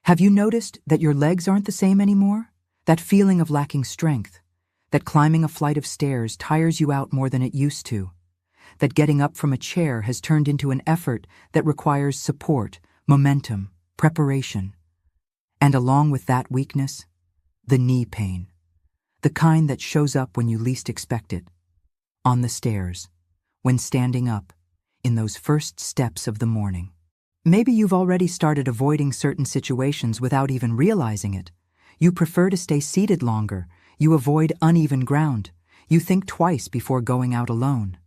Have you noticed that your legs aren't the same anymore? That feeling of lacking strength? That climbing a flight of stairs tires you out more than it used to? That getting up from a chair has turned into an effort that requires support, momentum, preparation? And along with that weakness, the knee pain. The kind that shows up when you least expect it. On the stairs, when standing up, in those first steps of the morning. Maybe you've already started avoiding certain situations without even realizing it. You prefer to stay seated longer. You avoid uneven ground. You think twice before going out alone.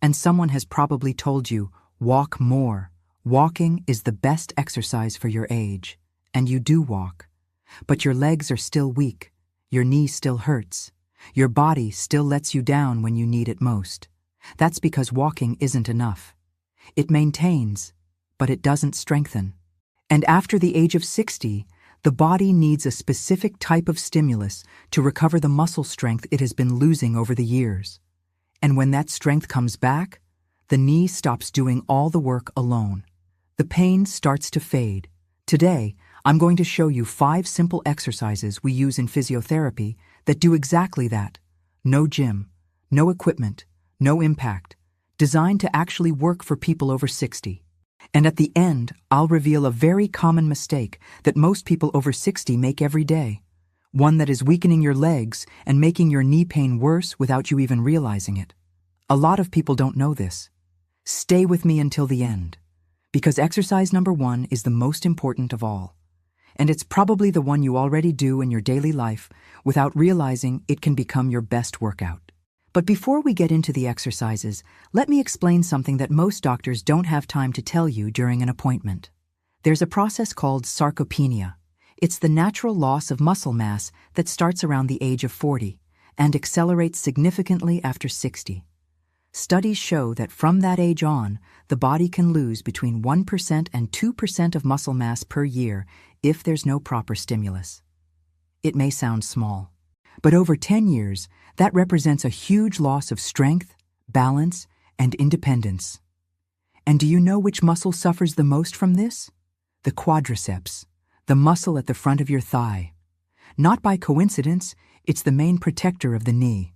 And someone has probably told you, walk more. Walking is the best exercise for your age. And you do walk. But your legs are still weak. Your knee still hurts. Your body still lets you down when you need it most. That's because walking isn't enough. It maintains, but it doesn't strengthen. And after the age of 60, the body needs a specific type of stimulus to recover the muscle strength it has been losing over the years. And when that strength comes back, the knee stops doing all the work alone. The pain starts to fade. Today, I'm going to show you 5 simple exercises we use in physiotherapy that do exactly that. No gym, no equipment, no impact, designed to actually work for people over 60. And at the end, I'll reveal a very common mistake that most people over 60 make every day. One that is weakening your legs and making your knee pain worse without you even realizing it. A lot of people don't know this. Stay with me until the end, because exercise number 1 is the most important of all. And it's probably the one you already do in your daily life without realizing it can become your best workout. But before we get into the exercises, let me explain something that most doctors don't have time to tell you during an appointment. There's a process called sarcopenia. It's the natural loss of muscle mass that starts around the age of 40 and accelerates significantly after 60. Studies show that from that age on, the body can lose between 1% and 2% of muscle mass per year if there's no proper stimulus. It may sound small, but over 10 years, that represents a huge loss of strength, balance, and independence. And do you know which muscle suffers the most from this? The quadriceps, the muscle at the front of your thigh. Not by coincidence, it's the main protector of the knee.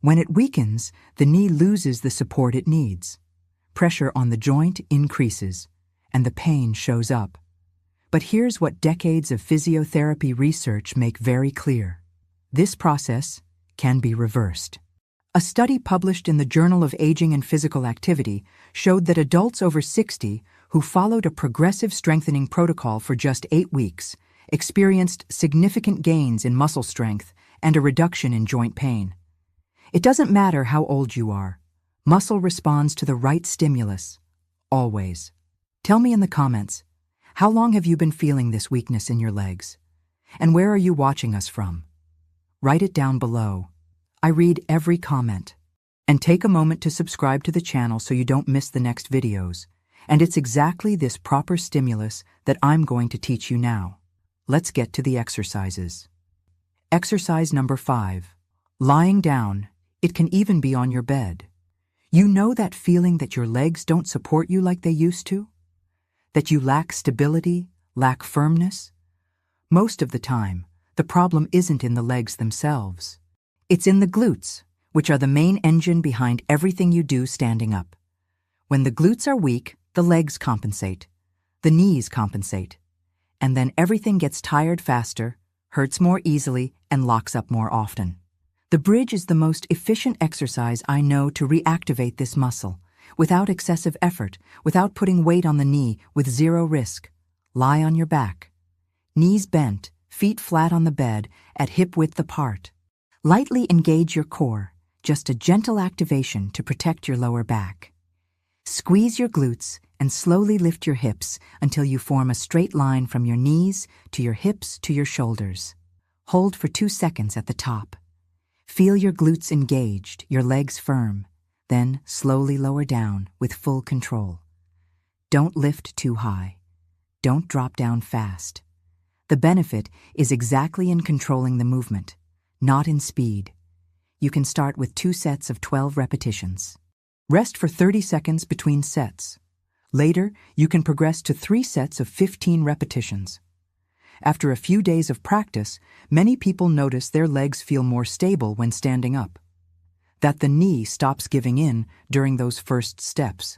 When it weakens, the knee loses the support it needs. Pressure on the joint increases, and the pain shows up. But here's what decades of physiotherapy research make very clear. This process can be reversed. A study published in the Journal of Aging and Physical Activity showed that adults over 60 who followed a progressive strengthening protocol for just 8 weeks experienced significant gains in muscle strength and a reduction in joint pain. It doesn't matter how old you are. Muscle responds to the right stimulus, always. Tell me in the comments, how long have you been feeling this weakness in your legs? And where are you watching us from? Write it down below. I read every comment. And take a moment to subscribe to the channel so you don't miss the next videos. And it's exactly this proper stimulus that I'm going to teach you now. Let's get to the exercises. Exercise number 5. Lying down. It can even be on your bed. You know that feeling that your legs don't support you like they used to? That you lack stability, lack firmness? Most of the time, the problem isn't in the legs themselves. It's in the glutes, which are the main engine behind everything you do standing up. When the glutes are weak, the legs compensate. The knees compensate. And then everything gets tired faster, hurts more easily, and locks up more often. The bridge is the most efficient exercise I know to reactivate this muscle, without excessive effort, without putting weight on the knee, with zero risk. Lie on your back. Knees bent, feet flat on the bed, at hip width apart. Lightly engage your core, just a gentle activation to protect your lower back. Squeeze your glutes and slowly lift your hips until you form a straight line from your knees to your hips to your shoulders. Hold for 2 seconds at the top. Feel your glutes engaged, your legs firm, then slowly lower down with full control. Don't lift too high. Don't drop down fast. The benefit is exactly in controlling the movement, not in speed. You can start with 2 sets of 12 repetitions. Rest for 30 seconds between sets. Later, you can progress to 3 sets of 15 repetitions. After a few days of practice, many people notice their legs feel more stable when standing up. That the knee stops giving in during those first steps.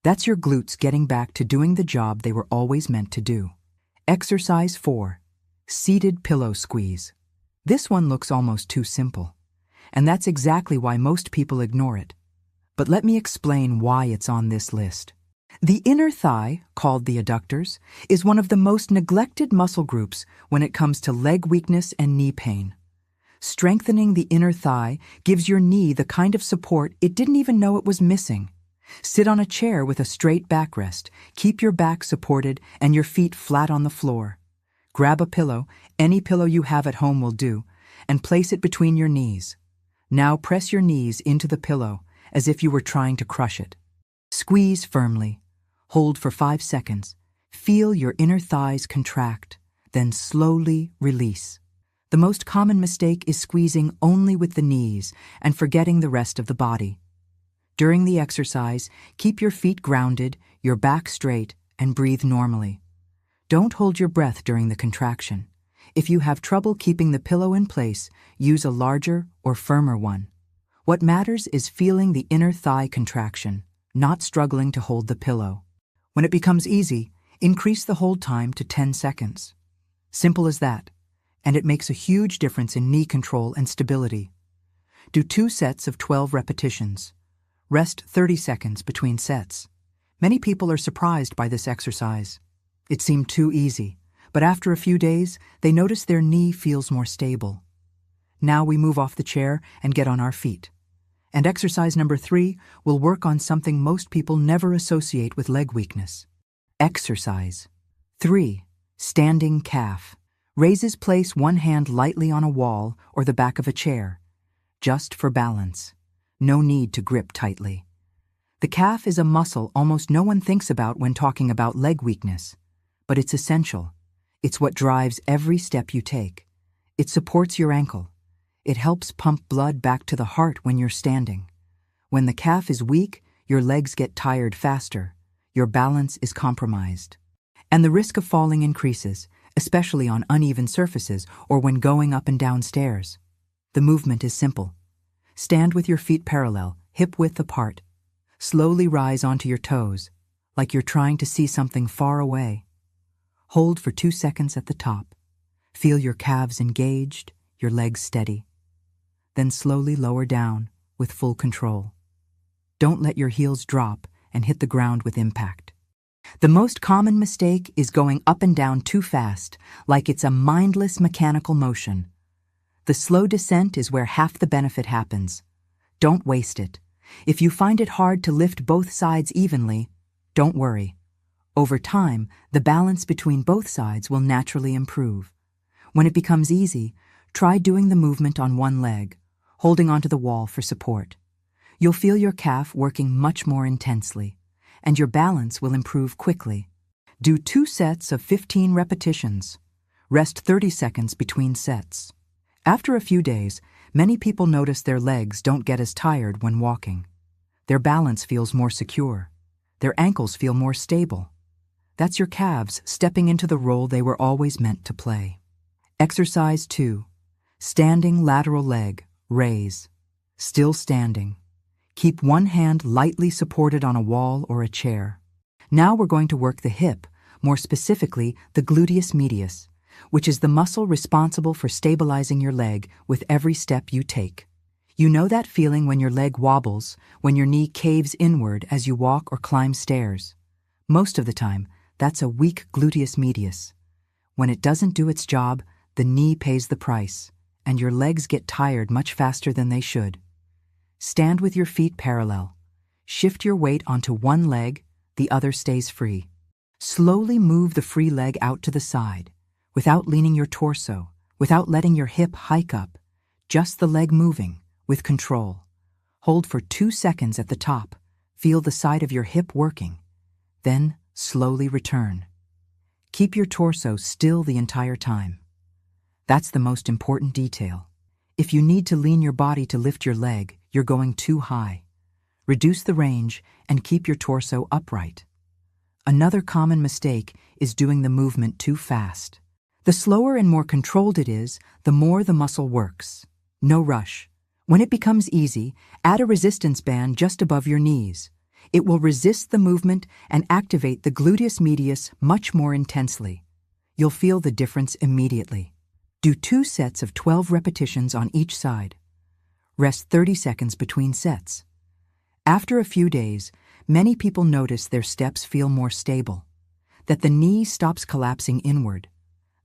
That's your glutes getting back to doing the job they were always meant to do. Exercise 4. Seated pillow squeeze. This one looks almost too simple, and that's exactly why most people ignore it. But let me explain why it's on this list. The inner thigh, called the adductors, is one of the most neglected muscle groups when it comes to leg weakness and knee pain. Strengthening the inner thigh gives your knee the kind of support it didn't even know it was missing. Sit on a chair with a straight backrest, keep your back supported and your feet flat on the floor. Grab a pillow, any pillow you have at home will do, and place it between your knees. Now press your knees into the pillow as if you were trying to crush it. Squeeze firmly. Hold for 5 seconds. Feel your inner thighs contract, then slowly release. The most common mistake is squeezing only with the knees and forgetting the rest of the body. During the exercise, keep your feet grounded, your back straight, and breathe normally. Don't hold your breath during the contraction. If you have trouble keeping the pillow in place, use a larger or firmer one. What matters is feeling the inner thigh contraction, not struggling to hold the pillow. When it becomes easy, increase the hold time to 10 seconds. Simple as that, and it makes a huge difference in knee control and stability. Do 2 sets of 12 repetitions. Rest 30 seconds between sets. Many people are surprised by this exercise. It seemed too easy, but after a few days, they notice their knee feels more stable. Now we move off the chair and get on our feet. And exercise number 3 will work on something most people never associate with leg weakness. Exercise 3. Standing calf. Raises place one hand lightly on a wall or the back of a chair, just for balance. No need to grip tightly. The calf is a muscle almost no one thinks about when talking about leg weakness, but it's essential. It's what drives every step you take. It supports your ankle. It helps pump blood back to the heart when you're standing. When the calf is weak, your legs get tired faster. Your balance is compromised. And the risk of falling increases, especially on uneven surfaces or when going up and down stairs. The movement is simple. Stand with your feet parallel, hip-width apart. Slowly rise onto your toes, like you're trying to see something far away. Hold for 2 seconds at the top. Feel your calves engaged, your legs steady. Then slowly lower down with full control. Don't let your heels drop and hit the ground with impact. The most common mistake is going up and down too fast, like it's a mindless mechanical motion. The slow descent is where half the benefit happens. Don't waste it. If you find it hard to lift both sides evenly, don't worry. Over time, the balance between both sides will naturally improve. When it becomes easy, try doing the movement on one leg, holding onto the wall for support. You'll feel your calf working much more intensely, and your balance will improve quickly. Do 2 sets of 15 repetitions. Rest 30 seconds between sets. After a few days, many people notice their legs don't get as tired when walking. Their balance feels more secure. Their ankles feel more stable. That's your calves stepping into the role they were always meant to play. Exercise 2. Standing lateral leg, raise. Still standing. Keep one hand lightly supported on a wall or a chair. Now we're going to work the hip, more specifically the gluteus medius, which is the muscle responsible for stabilizing your leg with every step you take. You know that feeling when your leg wobbles, when your knee caves inward as you walk or climb stairs. Most of the time, that's a weak gluteus medius. When it doesn't do its job, the knee pays the price, and your legs get tired much faster than they should. Stand with your feet parallel. Shift your weight onto one leg, the other stays free. Slowly move the free leg out to the side, without leaning your torso, without letting your hip hike up, just the leg moving, with control. Hold for 2 seconds at the top. Feel the side of your hip working. Then slowly return. Keep your torso still the entire time. That's the most important detail. If you need to lean your body to lift your leg, you're going too high. Reduce the range and keep your torso upright. Another common mistake is doing the movement too fast. The slower and more controlled it is, the more the muscle works. No rush. When it becomes easy, add a resistance band just above your knees. It will resist the movement and activate the gluteus medius much more intensely. You'll feel the difference immediately. Do 2 sets of 12 repetitions on each side. Rest 30 seconds between sets. After a few days, many people notice their steps feel more stable, that the knee stops collapsing inward,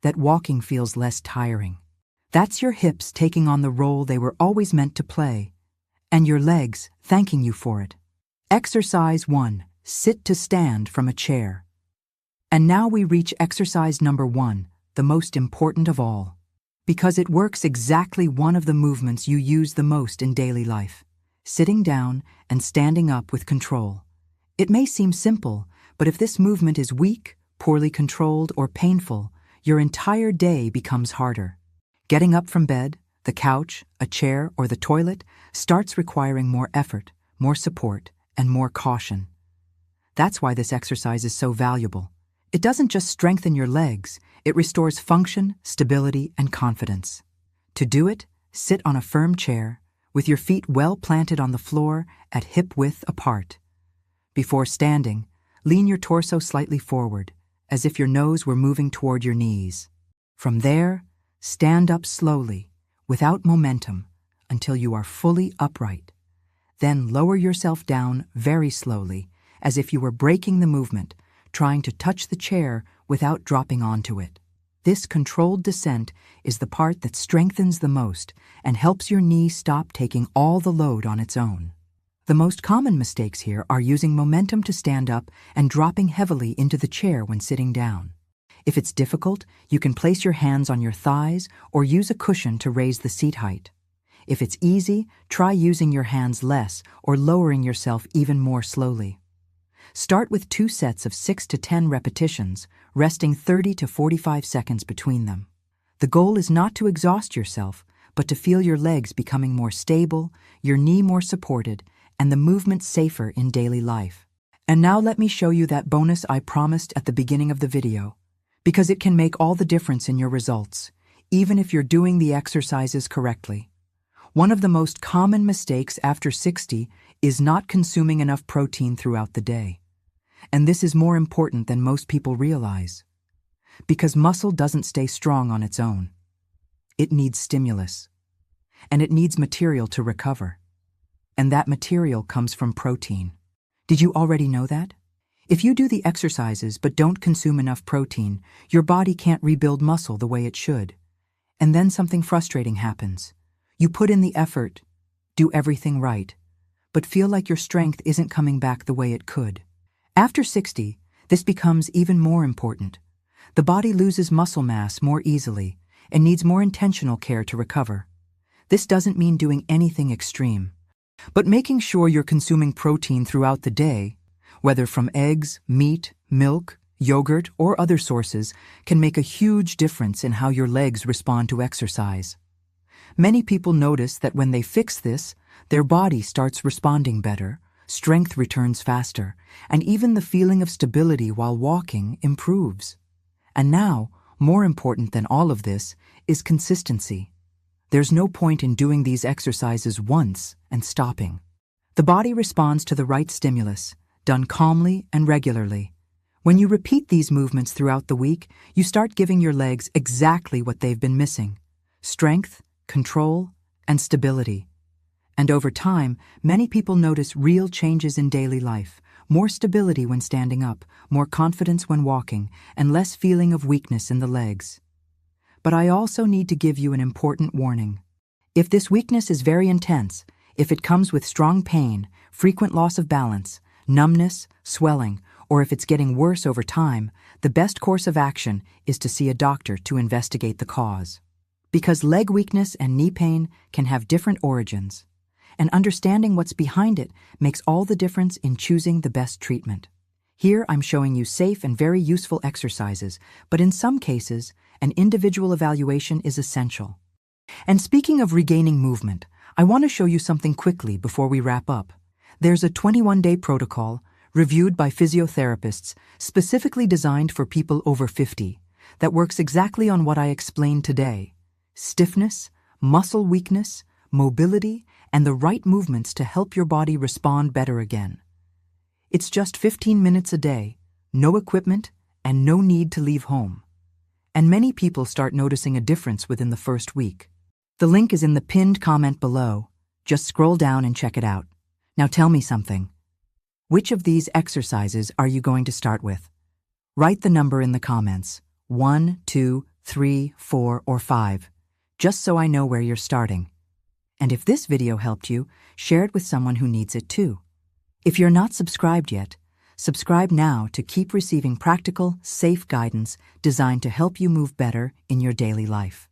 that walking feels less tiring. That's your hips taking on the role they were always meant to play, and your legs thanking you for it. Exercise 1. Sit to stand from a chair. And now we reach exercise number 1, the most important of all, because it works exactly one of the movements you use the most in daily life, sitting down and standing up with control. It may seem simple, but if this movement is weak, poorly controlled, or painful, your entire day becomes harder. Getting up from bed, the couch, a chair, or the toilet starts requiring more effort, more support, and more caution. That's why this exercise is so valuable. It doesn't just strengthen your legs, it restores function, stability, and confidence. To do it, sit on a firm chair, with your feet well planted on the floor at hip-width apart. Before standing, lean your torso slightly forward, as if your nose were moving toward your knees. From there, stand up slowly, without momentum, until you are fully upright. Then lower yourself down very slowly, as if you were breaking the movement, trying to touch the chair without dropping onto it. This controlled descent is the part that strengthens the most and helps your knee stop taking all the load on its own. The most common mistakes here are using momentum to stand up and dropping heavily into the chair when sitting down. If it's difficult, you can place your hands on your thighs or use a cushion to raise the seat height. If it's easy, try using your hands less or lowering yourself even more slowly. Start with 2 sets of 6 to 10 repetitions, resting 30 to 45 seconds between them. The goal is not to exhaust yourself, but to feel your legs becoming more stable, your knee more supported, and the movement safer in daily life. And now let me show you that bonus I promised at the beginning of the video, because it can make all the difference in your results, even if you're doing the exercises correctly. One of the most common mistakes after 60 is not consuming enough protein throughout the day. And this is more important than most people realize. Because muscle doesn't stay strong on its own. It needs stimulus. And it needs material to recover. And that material comes from protein. Did you already know that? If you do the exercises but don't consume enough protein, your body can't rebuild muscle the way it should. And then something frustrating happens. You put in the effort, do everything right, but feel like your strength isn't coming back the way it could. After 60, this becomes even more important. The body loses muscle mass more easily and needs more intentional care to recover. This doesn't mean doing anything extreme, but making sure you're consuming protein throughout the day, whether from eggs, meat, milk, yogurt, or other sources, can make a huge difference in how your legs respond to exercise. Many people notice that when they fix this, their body starts responding better, strength returns faster, and even the feeling of stability while walking improves. And now, more important than all of this, is consistency. There's no point in doing these exercises once and stopping. The body responds to the right stimulus, done calmly and regularly. When you repeat these movements throughout the week, you start giving your legs exactly what they've been missing: strength, control, and stability. And over time, many people notice real changes in daily life, more stability when standing up, more confidence when walking, and less feeling of weakness in the legs. But I also need to give you an important warning. If this weakness is very intense, if it comes with strong pain, frequent loss of balance, numbness, swelling, or if it's getting worse over time, the best course of action is to see a doctor to investigate the cause. Because leg weakness and knee pain can have different origins, and understanding what's behind it makes all the difference in choosing the best treatment. Here I'm showing you safe and very useful exercises, but in some cases, an individual evaluation is essential. And speaking of regaining movement, I want to show you something quickly before we wrap up. There's a 21-day protocol, reviewed by physiotherapists, specifically designed for people over 50, that works exactly on what I explained today: stiffness, muscle weakness, mobility, and the right movements to help your body respond better again. It's just 15 minutes a day, no equipment, and no need to leave home. And many people start noticing a difference within the first week. The link is in the pinned comment below. Just scroll down and check it out. Now tell me something. Which of these exercises are you going to start with? Write the number in the comments, 1, 2, 3, 4, or 5, just so I know where you're starting. And if this video helped you, share it with someone who needs it too. If you're not subscribed yet, subscribe now to keep receiving practical, safe guidance designed to help you move better in your daily life.